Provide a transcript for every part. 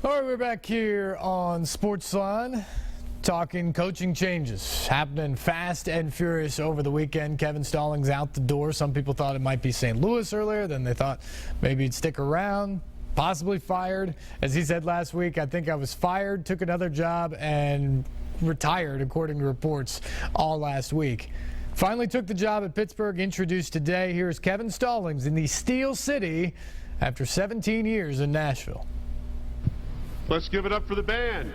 All right, we're back here on SportsLine talking coaching changes happening fast and furious over the weekend. Kevin Stallings out the door. Some people thought it might be St. Louis earlier. Then they thought maybe he'd stick around, possibly fired. As he said last week, I think I was fired, took another job, and retired, according to reports, all last week. Finally took the job at Pittsburgh, introduced today. Here's Kevin Stallings in the Steel City after 17 years in Nashville. Let's give it up for the band.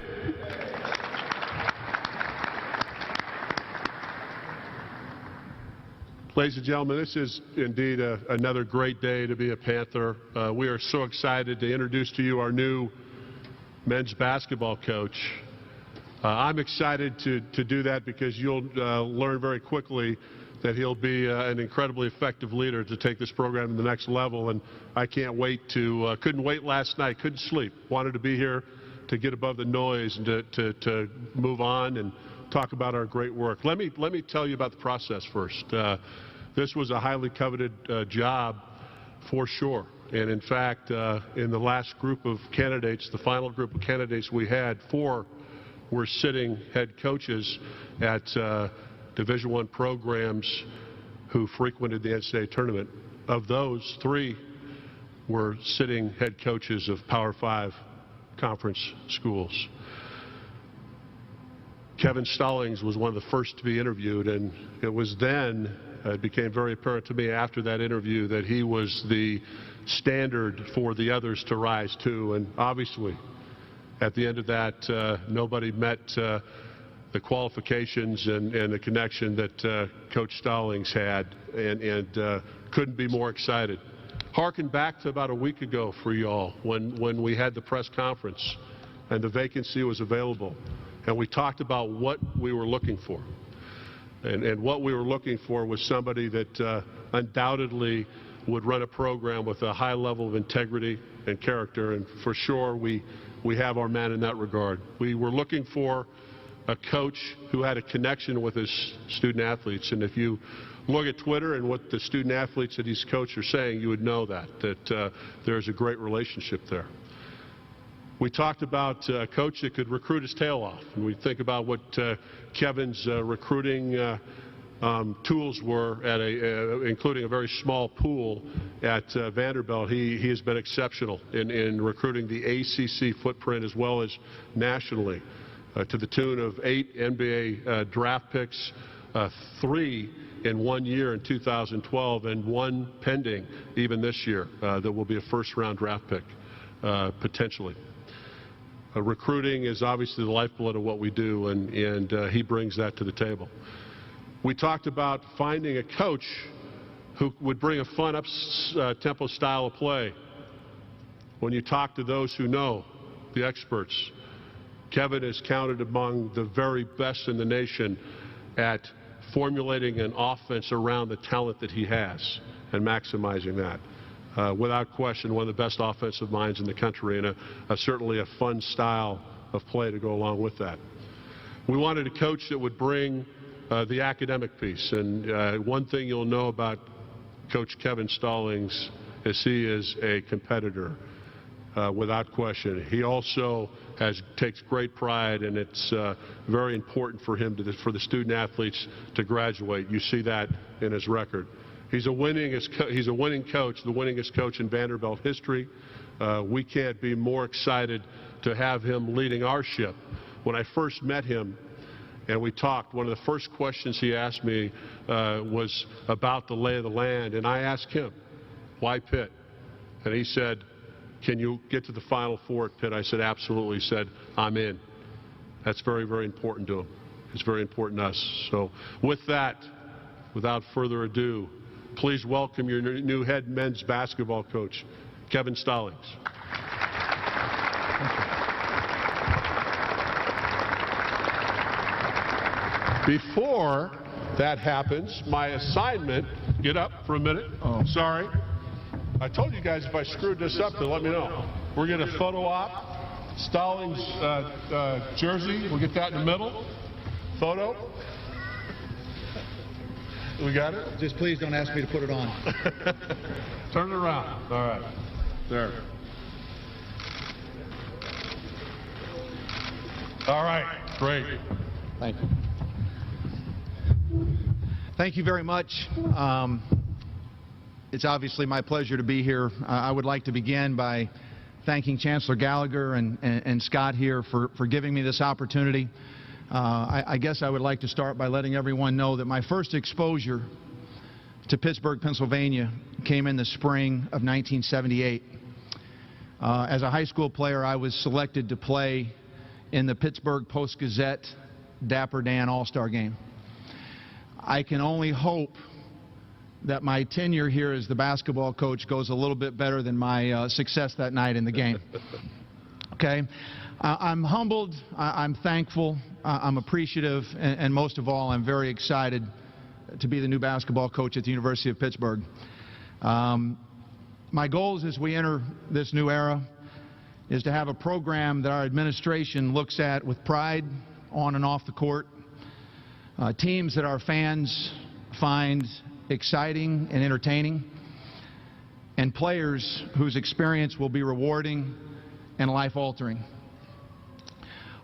Ladies and gentlemen, this is indeed another great day to be a Panther. We are so excited to introduce to you our new men's basketball coach. I'm excited to do that because you'll learn very quickly that he'll be an incredibly effective leader to take this program to the next level. And I can't wait to, couldn't wait last night, couldn't sleep. Wanted to be here to get above the noise and to move on and talk about our great work. Let me tell you about the process first. This was a highly coveted job for sure. And in fact, in the last group of candidates, the final group of candidates we had, 4 were sitting head coaches at Division I programs who frequented the NCAA tournament. Of those, 3 were sitting head coaches of Power 5 conference schools. Kevin Stallings was one of the first to be interviewed, and it was then, it became very apparent to me after that interview that he was the standard for the others to rise to. And obviously, at the end of that, nobody met the qualifications and the connection that Coach Stallings had, and couldn't be more excited. Harken back to about a week ago for y'all when we had the press conference and the vacancy was available, and we talked about what we were looking for. And what we were looking for was somebody that undoubtedly would run a program with a high level of integrity and character, and for sure we have our man in that regard. We were looking for a coach who had a connection with his student athletes, and if you look at Twitter and what the student athletes that he's coached are saying, you would know that there's a great relationship there. We talked about a coach that could recruit his tail off, and we think about what Kevin's recruiting tools were at including a very small pool at Vanderbilt. He has been exceptional in recruiting the ACC footprint as well as nationally, to the tune of 8 NBA draft picks, 3 in 1 year in 2012, and 1 pending even this year that will be a first-round draft pick potentially. Recruiting is obviously the lifeblood of what we do, and he brings that to the table. We talked about finding a coach who would bring a fun up-tempo style of play. When you talk to those who know, the experts, Kevin is counted among the very best in the nation at formulating an offense around the talent that he has and maximizing that. Without question, one of the best offensive minds in the country, and certainly a fun style of play to go along with that. We wanted a coach that would bring the academic piece, and one thing you'll know about Coach Kevin Stallings is he is a competitor, without question. He also takes great pride, and it's very important for him for the student athletes to graduate. You see that in his record. He's a winning coach, the winningest coach in Vanderbilt history. We can't be more excited to have him leading our ship. When I first met him and we talked, one of the first questions he asked me was about the lay of the land, and I asked him, why Pitt? And he said, can you get to the Final Four at Pitt? I said, absolutely. He said, I'm in. That's very, very important to him. It's very important to us. So with that, without further ado, please welcome your new head men's basketball coach, Kevin Stallings. Before that happens, my assignment, get up for a minute. Oh. Sorry. I told you guys if I screwed this up to let me know. We're going to photo op Stallings jersey. We'll get that in the middle. Photo. We got it? Just please don't ask me to put it on. Turn it around. All right. There. All right, great. Thank you. Thank you very much. It's obviously my pleasure to be here. I would like to begin by thanking Chancellor Gallagher and Scott here for giving me this opportunity. I guess I would like to start by letting everyone know that my first exposure to Pittsburgh, Pennsylvania came in the spring of 1978. As a high school player, I was selected to play in the Pittsburgh Post-Gazette Dapper Dan All-Star Game. I can only hope that my tenure here as the basketball coach goes a little bit better than my success that night in the game. Okay? I'm humbled, I'm thankful, I'm appreciative, and most of all, I'm very excited to be the new basketball coach at the University of Pittsburgh. My goals as we enter this new era is to have a program that our administration looks at with pride on and off the court, teams that our fans find exciting and entertaining, and players whose experience will be rewarding and life-altering.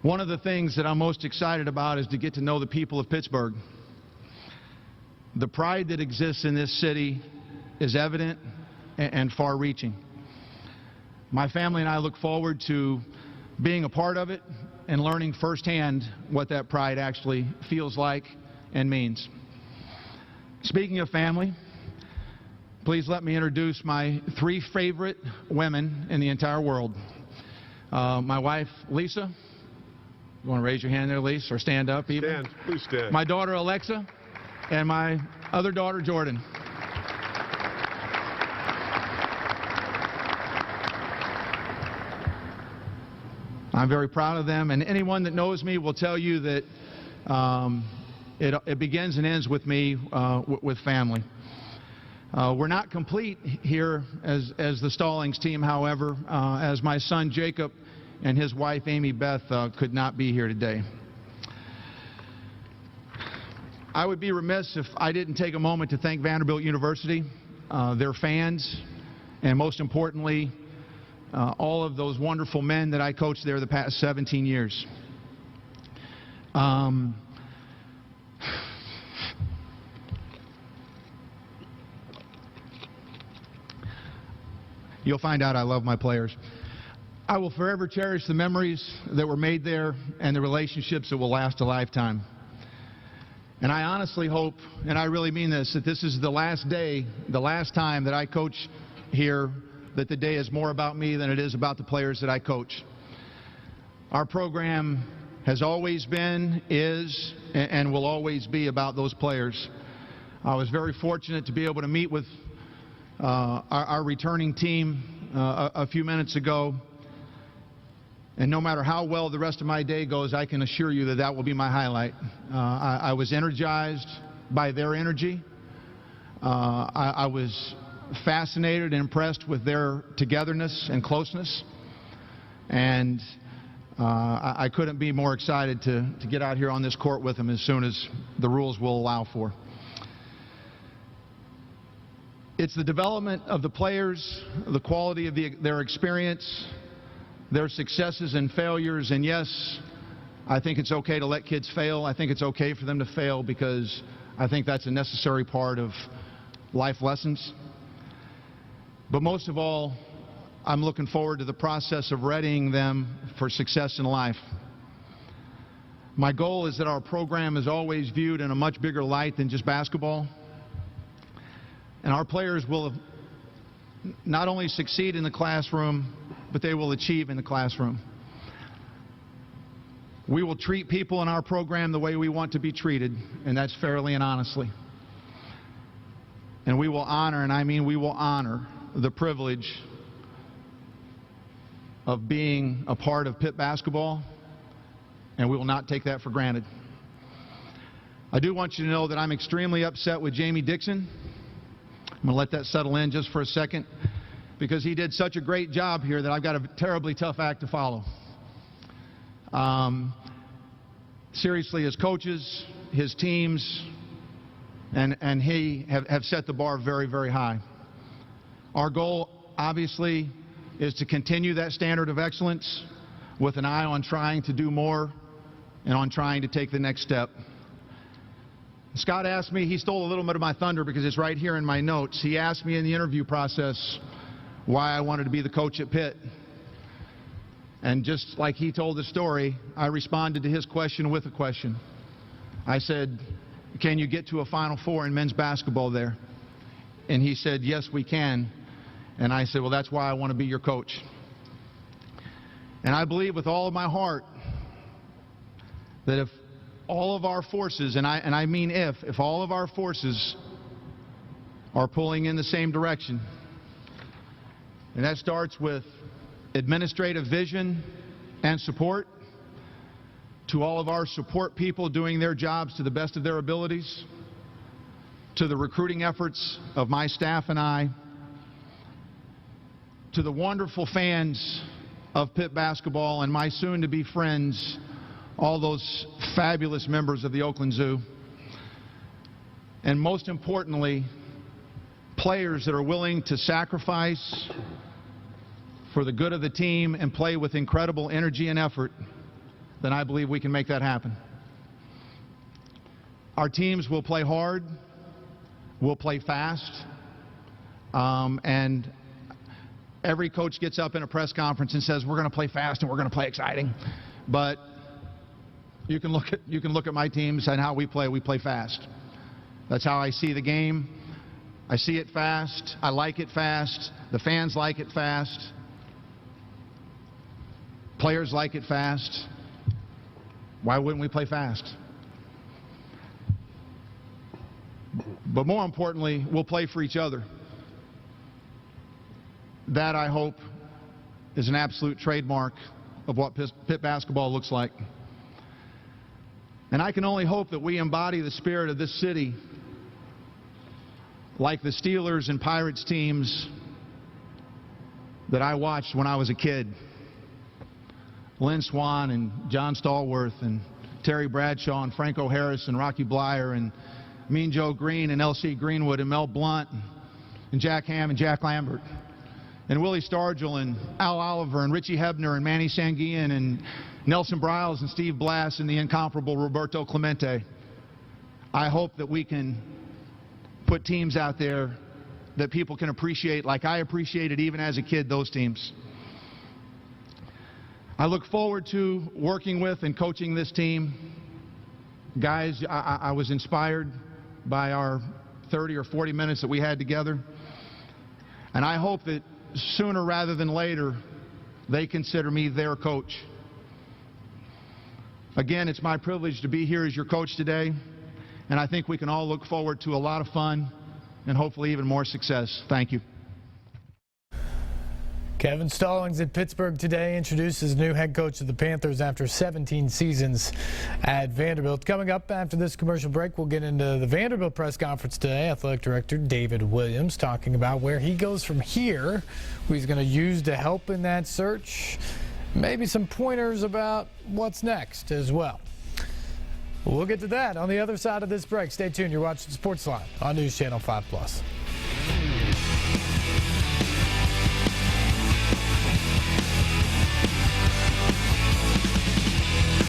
One of the things that I'm most excited about is to get to know the people of Pittsburgh. The pride that exists in this city is evident and far-reaching. My family and I look forward to being a part of it and learning firsthand what that pride actually feels like and means. Speaking of family, please let me introduce my three favorite women in the entire world. My wife, Lisa. You want to raise your hand there, Lisa, or stand up even? Stand, please stand. My daughter, Alexa, and my other daughter, Jordan. I'm very proud of them, and anyone that knows me will tell you that it begins and ends with me, with family. We're not complete here as the Stallings team, however, as my son Jacob and his wife Amy Beth could not be here today. I would be remiss if I didn't take a moment to thank Vanderbilt University, their fans, and most importantly, all of those wonderful men that I coached there the past 17 years. You'll find out I love my players. I will forever cherish the memories that were made there and the relationships that will last a lifetime. And I honestly hope, and I really mean this, that this is the last day, the last time that I coach here, that the day is more about me than it is about the players that I coach. Our program has always been, is, and will always be about those players. I was very fortunate to be able to meet with our returning team a few minutes ago. And no matter how well the rest of my day goes, I can assure you that that will be my highlight. I was energized by their energy. I was fascinated and impressed with their togetherness and closeness. And I couldn't be more excited to get out here on this court with them as soon as the rules will allow for. It's the development of the players, the quality of their experience, their successes and failures, and yes, I think it's okay to let kids fail. I think it's okay for them to fail because I think that's a necessary part of life lessons. But most of all, I'm looking forward to the process of readying them for success in life. My goal is that our program is always viewed in a much bigger light than just basketball. And our players will not only succeed in the classroom, but they will achieve in the classroom. We will treat people in our program the way we want to be treated, and that's fairly and honestly. And we will honor, and I mean we will honor, the privilege of being a part of Pitt basketball, and we will not take that for granted. I do want you to know that I'm extremely upset with Jamie Dixon. I'm going to let that settle in just for a second, because he did such a great job here that I've got a terribly tough act to follow. Seriously, his coaches, his teams, and he have set the bar very, very high. Our goal, obviously, is to continue that standard of excellence with an eye on trying to do more and on trying to take the next step. Scott asked me, he stole a little bit of my thunder because it's right here in my notes. He asked me in the interview process why I wanted to be the coach at Pitt. And just like he told the story, I responded to his question with a question. I said, can you get to a Final Four in men's basketball there? And he said, yes, we can. And I said, well, that's why I want to be your coach. And I believe with all of my heart that if all of our forces, and I mean if all of our forces are pulling in the same direction, and that starts with administrative vision and support, to all of our support people doing their jobs to the best of their abilities, to the recruiting efforts of my staff and I, to the wonderful fans of Pitt basketball and my soon-to-be friends, all those fabulous members of the Oakland Zoo, and most importantly, players that are willing to sacrifice for the good of the team and play with incredible energy and effort, then I believe we can make that happen. Our teams will play hard, we'll play fast, and every coach gets up in a press conference and says we're going to play fast and we're going to play exciting. But you can look at my teams and how we play fast. That's how I see the game. I see it fast. I like it fast. The fans like it fast. Players like it fast. Why wouldn't we play fast? But more importantly, we'll play for each other. That, I hope, is an absolute trademark of what Pitt basketball looks like. And I can only hope that we embody the spirit of this city like the Steelers and Pirates teams that I watched when I was a kid. Lynn Swann and John Stallworth and Terry Bradshaw and Franco Harris and Rocky Blyer and Mean Joe Green and L.C. Greenwood and Mel Blount and Jack Ham and Jack Lambert and Willie Stargell and Al Oliver and Richie Hebner and Manny Sanguillen and Nelson Briles and Steve Blass and the incomparable Roberto Clemente. I hope that we can put teams out there that people can appreciate like I appreciated even as a kid those teams. I look forward to working with and coaching this team. Guys, I was inspired by our 30 or 40 minutes that we had together. And I hope that sooner rather than later, they consider me their coach. Again, it's my privilege to be here as your coach today, and I think we can all look forward to a lot of fun and hopefully even more success. Thank you. Kevin Stallings at Pittsburgh today introduced as new head coach of the Panthers after 17 seasons at Vanderbilt. Coming up after this commercial break, we'll get into the Vanderbilt press conference today. Athletic Director David Williams talking about where he goes from here, who he's going to use to help in that search. Maybe some pointers about what's next as well. We'll get to that on the other side of this break. Stay tuned. You're watching SportsLine on News Channel 5+.